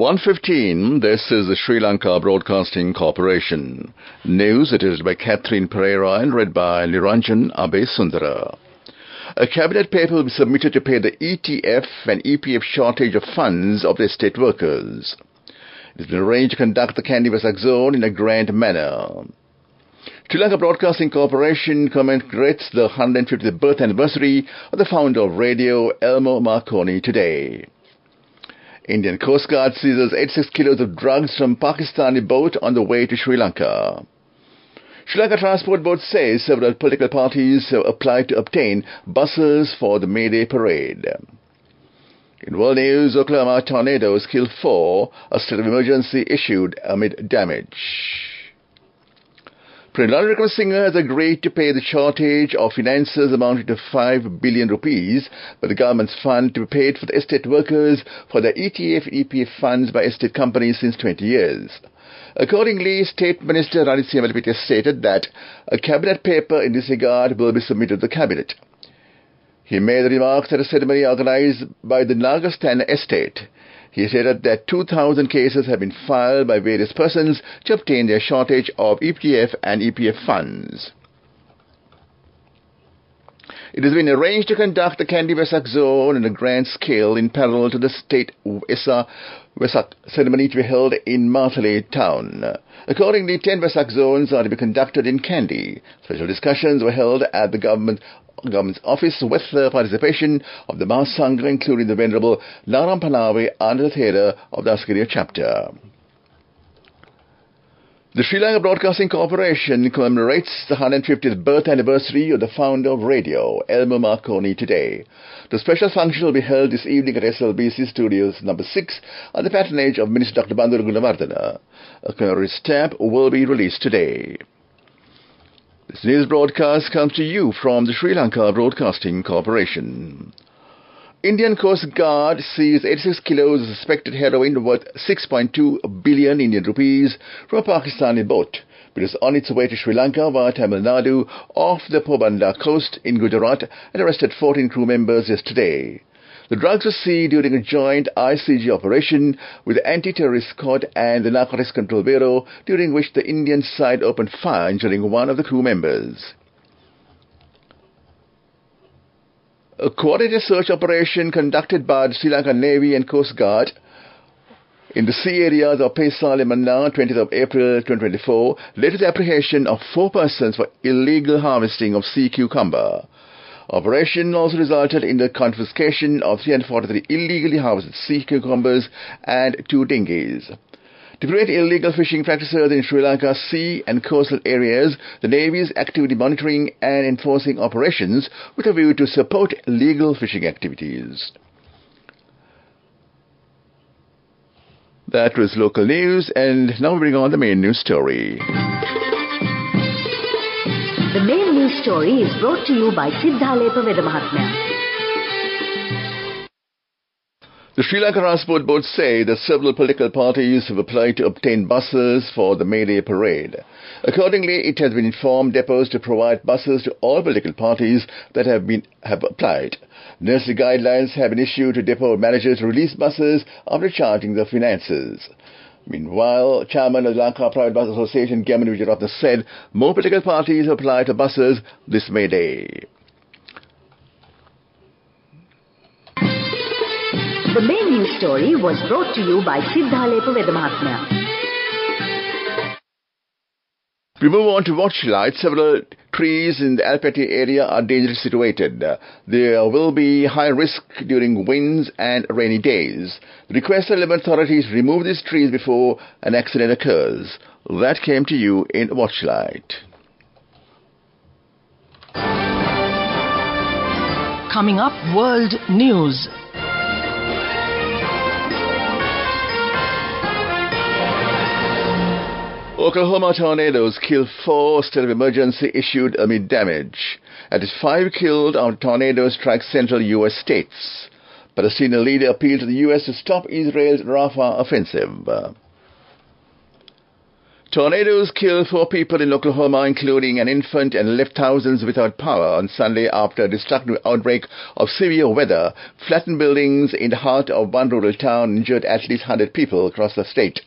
1:15, this is the Sri Lanka Broadcasting Corporation. News edited by Catherine Pereira and read by Niranjan Abesundara. A cabinet paper will be submitted to pay the ETF and EPF shortage of funds of the estate workers. It has been arranged to conduct the Kandy-Vesak zone in a grand manner. Sri Lanka Broadcasting Corporation commemorates the 150th birth anniversary of the founder of radio, Elmo Marconi, today. Indian Coast Guard seizes 86 kilos of drugs from Pakistani boat on the way to Sri Lanka. Sri Lanka Transport Board says several political parties have applied to obtain buses for the May Day parade. In world news, Oklahoma tornadoes killed 4, a state of emergency issued amid damage. President Ranil Wickremesinghe has agreed to pay the shortage of finances amounting to 5 billion rupees by the government's fund to be paid for the estate workers for the ETF and EPF funds by estate companies since 20 years. Accordingly, State Minister Ranil Wickremesinghe stated that a cabinet paper in this regard will be submitted to the cabinet. He made the remarks at a ceremony organized by the Nagastana estate. He stated that 2,000 cases have been filed by various persons to obtain their shortage of ETF and EPF funds. It has been arranged to conduct the Kandy-Vesak zone on a grand scale in parallel to the state Vesak ceremony to be held in Martale town. Accordingly, 10 Vesak zones are to be conducted in Kandy. Special discussions were held at the government's office with the participation of the Mahasangha, including the Venerable Naram Panawe under the theatre of the Askaria chapter. The Sri Lanka Broadcasting Corporation commemorates the 150th birth anniversary of the founder of radio, Elmo Marconi, today. The special function will be held this evening at SLBC Studios No. 6 under the patronage of Minister Dr. Banduru Gunawardena. A commemorative stamp will be released today. This news broadcast comes to you from the Sri Lanka Broadcasting Corporation. Indian Coast Guard seized 86 kilos of suspected heroin worth 6.2 billion Indian rupees from a Pakistani boat, which was on its way to Sri Lanka via Tamil Nadu off the Pobanda coast in Gujarat, and arrested 14 crew members yesterday. The drugs were seized during a joint ICG operation with the Anti-Terrorist Squad and the Narcotics Control Bureau, during which the Indian side opened fire, injuring one of the crew members. A coordinated search operation conducted by the Sri Lankan Navy and Coast Guard in the sea areas of Pesal and Mannar, 20th of April 2024, led to the apprehension of 4 persons for illegal harvesting of sea cucumber. Operation also resulted in the confiscation of 343 illegally harvested sea cucumbers and 2 dinghies. To prevent illegal fishing practices in Sri Lanka's sea and coastal areas, the Navy is actively monitoring and enforcing operations with a view to support legal fishing activities. That was local news, and now we bring on the main news story. The main news story is brought to you by Sinhala Vedamahatmya. The Sri Lanka Transport Board say that several political parties have applied to obtain buses for the May Day parade. Accordingly, it has been informed depots to provide buses to all political parties that have applied. Necessary guidelines have been issued to depot managers to release buses after charging the finances. Meanwhile, Chairman of the Lanka Private Bus Association, Gaman Vijayaratne, said more political parties have applied to buses this May Day. The main news story was brought to you by Sinhala Vedamahatmya. We move on to watch lights. Several trees in the Alpeti area are dangerously situated. There will be high risk during winds and rainy days. The request of relevant authorities remove these trees before an accident occurs. That came to you in Watchlight. Coming up, World News. Oklahoma tornadoes killed 4, state of emergency issued amid damage. At least 5 killed after tornadoes struck central U.S. states. Palestinian leader appealed to the U.S. to stop Israel's Rafah offensive. Tornadoes killed 4 people in Oklahoma, including an infant, and left thousands without power on Sunday after a destructive outbreak of severe weather flattened buildings in the heart of one rural town and injured at least 100 people across the state.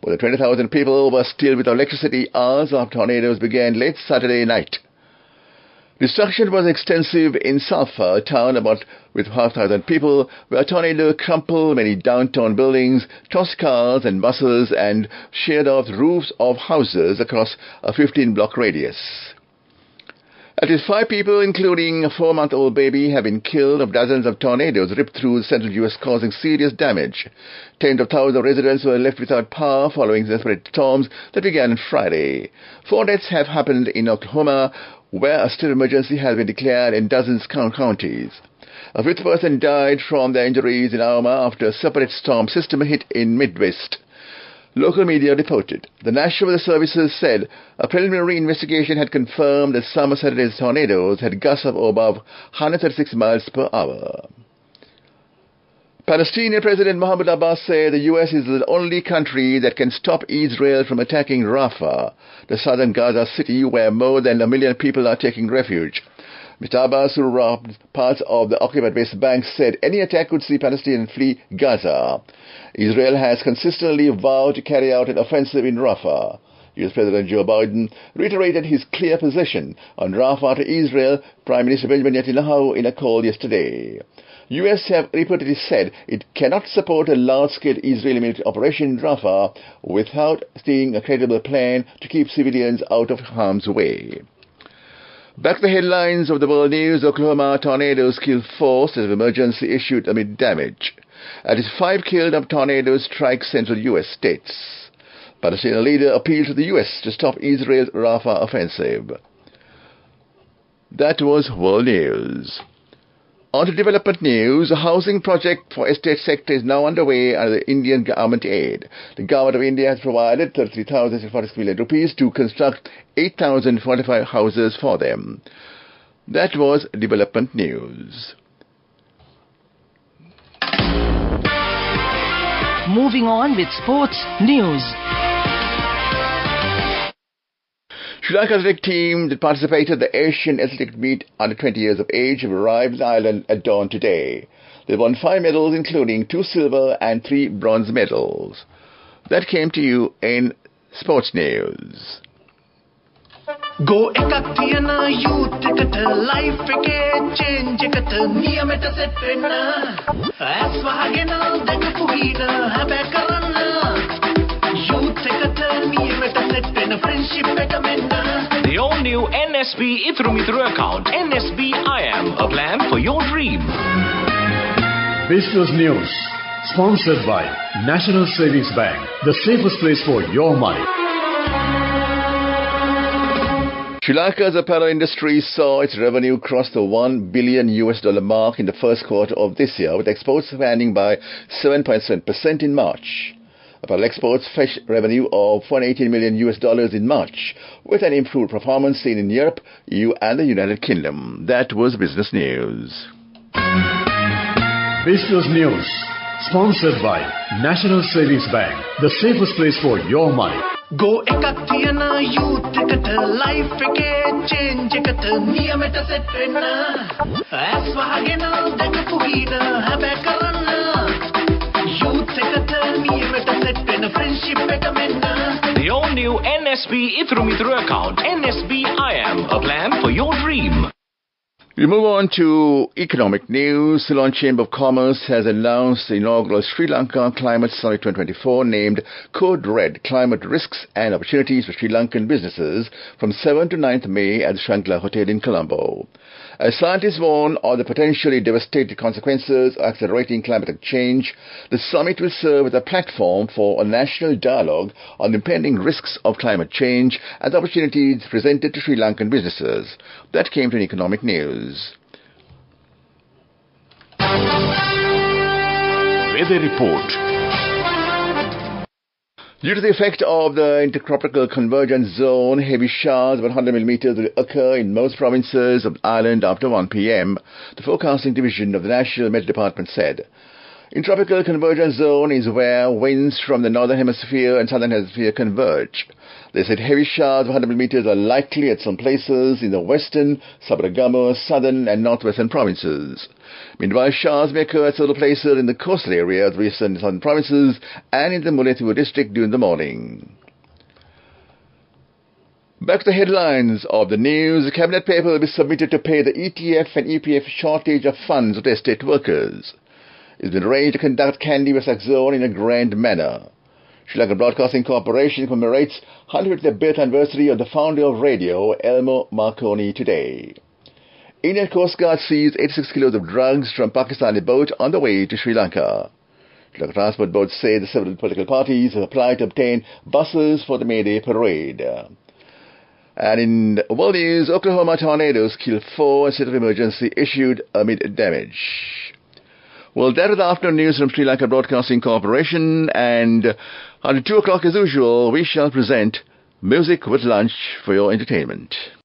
More than 20,000 people were still without electricity hours after tornadoes began late Saturday night. Destruction was extensive in Sulphur, a town with 5,000 people, where a tornado crumpled many downtown buildings, tossed cars and buses, and sheared off roofs of houses across a 15-block radius. At least 5 people, including a 4-month-old baby, have been killed as dozens of tornadoes ripped through the central U.S., causing serious damage. Tens of thousands of residents were left without power following desperate storms that began on Friday. 4 deaths have happened in Oklahoma, where a state of emergency has been declared in dozens of counties. A 5th person died from their injuries in Alma after a separate storm system hit in Midwest. Local media reported. The National Weather Services said a preliminary investigation had confirmed that some of Saturday's tornadoes had gusts of above 136 miles per hour. Palestinian President Mahmoud Abbas said the U.S. is the only country that can stop Israel from attacking Rafah, the southern Gaza city where more than 1 million people are taking refuge. Mr. Abbas, who robbed parts of the occupied West Bank, said any attack would see Palestinians flee Gaza. Israel has consistently vowed to carry out an offensive in Rafah. U.S. President Joe Biden reiterated his clear position on Rafah to Israel, Prime Minister Benjamin Netanyahu, in a call yesterday. U.S. have reportedly said it cannot support a large-scale Israeli military operation in Rafah without seeing a credible plan to keep civilians out of harm's way. Back to the headlines of the world news. Oklahoma tornadoes killed 4, state of emergency issued amid damage. At least 5 killed of tornadoes strike central U.S. states. Palestinian leader appealed to the U.S. to stop Israel's Rafah offensive. That was world news. On to development news. A housing project for estate sector is now underway under the Indian government aid. The government of India has provided 33,046 million rupees to construct 8,045 houses for them. That was development news. Moving on with sports news. Sri Lanka's athletic team that participated in the Asian Athletic Meet under 20 years of age have arrived in Ireland at dawn today. They won 5 medals, including 2 silver and 3 bronze medals. That came to you in sports news. Go ekakthiyana youth කට life එකේ change එකට නියමෙට set වෙන්න ඇස් වහගෙන දැකපු හින හැබැ කරන්න youth එකට නියමෙට set වෙන friendship එක මෙන්න. The all new NSB Ithru account, NSB I am, a plan for your dream. Business News, sponsored by National Savings Bank, the safest place for your money. Sri Lanka's apparel industry saw its revenue cross the $1 billion mark in the first quarter of this year, with exports expanding by 7.7% in March. Apparel exports fetched revenue of $418 million in March, with an improved performance seen in Europe, EU and the United Kingdom. That was Business News. Business News, sponsored by National Savings Bank, the safest place for your money. Go ekakthiyana youth කට life එකේ change එකට නියමෙට set වෙන්න ඇස් වහගෙන දැකපු හින හැබැ කරන්න youth එකට නියමෙට set වෙන friendship එක මෙන්න. The all new NSB Ithru account, NSB I am, a plan for your dream. We move on to economic news. Ceylon Chamber of Commerce has announced the inaugural Sri Lanka Climate Summit 2024 named Code Red, Climate Risks and Opportunities for Sri Lankan Businesses from 7 to 9th May at the Shangri-La Hotel in Colombo. As scientists warn of the potentially devastating consequences of accelerating climatic change, the summit will serve as a platform for a national dialogue on the impending risks of climate change and the opportunities presented to Sri Lankan businesses. That came to economic news. Weather report. Due to the effect of the intertropical convergence zone, heavy showers of 100 millimeters will occur in most provinces of the island after 1 p.m., the forecasting division of the National Met Department said. In tropical convergence zone is where winds from the northern hemisphere and southern hemisphere converge. They said heavy showers of 100 millimeters are likely at some places in the western, Sabaragama, southern and northwestern provinces. Meanwhile, showers may occur at several places in the coastal area of the eastern and southern provinces and in the Mullaitivu district during the morning. Back to the headlines of the news. The cabinet paper will be submitted to pay the ETF and EPF shortage of funds to estate workers. It's been arranged to conduct Kandy West Zone in a grand manner. Sri Lanka Broadcasting Corporation commemorates 150th birth anniversary of the founder of radio, Elmo Marconi, today. Indian Coast Guard seized 86 kilos of drugs from Pakistani boat on the way to Sri Lanka. Sri Lanka Transport Board say the several political parties have applied to obtain buses for the May Day parade. And in world news, Oklahoma tornadoes killed 4 and state of emergency issued amid damage. Well, that is the afternoon news from Sri Lanka Broadcasting Corporation, and at 2 o'clock as usual, we shall present Music with Lunch for your entertainment.